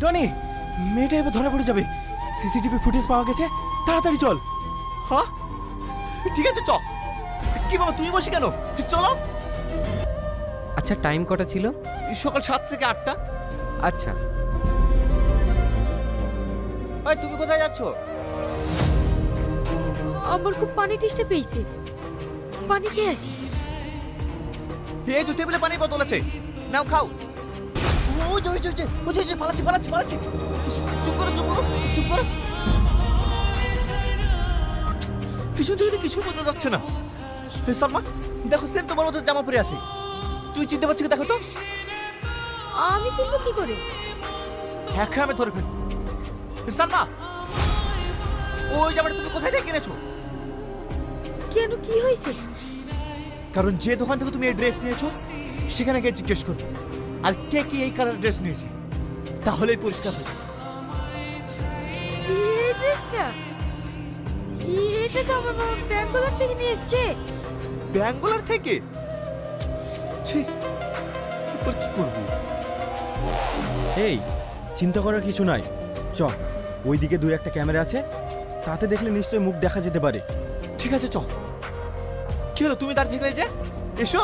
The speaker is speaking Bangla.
টনি, মেয়েটা এবার ধরা পড়ে যাবে। সিসিটিভি ফুটেজ পাওয়া গেছে, তাড়াতাড়ি চল। হ্যাঁ ঠিক আছে চ। কি বাবা তুমি বসে কেন, চলো। আচ্ছা টাইম কটা ছিল? সকাল 7 থেকে 8টা। আচ্ছা ভাই তুমি কোথায় যাচ্ছ? আমার খুব পানি টেস্টে পেয়েছে, পানি খেয়ে আসি। এই তো টেবিলে পানির বোতল আছে, নাও খাও। ওই যে ওই যে ওই যে পালাচ্ছে পালাচ্ছে পালাচ্ছে। চুপ করো চুপ করো চুপ করো। পিছন থেকে কিছু বোঝা যাচ্ছে না। সালমা দেখো সেম তোমার মতো জামা পরে আছে, তুই চিনতে পারছিস কি দেখো তো। আমি চিনবো কি করে? হ্যাঁ আমি ধরে ফেল। সালমা ওই জামাটা তুমি কোথায় থেকে কিনেছো? কেন, কি হয়েছে? কারণ যে দোকান থেকে তুমি এই ড্রেস নিয়েছো সেখানে গিয়ে জিজ্ঞেস করো আর কে কি এই কালার ড্রেস নিয়েছে, তাহলেই পরিষ্কার হয়ে যাবে। এই ড্রেসটা, এটা তো আমার বাবা ব্যাঙ্গালোর থেকে নিয়ে এসেছে। ব্যাঙ্গালোর থেকে? ছি, এরপর কি করবো? এই, চিন্তা করার কিছু নাই, চ। ওইদিকে 2-1টা ক্যামেরা আছে, তাতে দেখলে নিশ্চয়ই মুখ দেখা যেতে পারে। ঠিক আছে চ। কি হলো তুমি দাঁড়িয়ে থাকলে যে? এসো।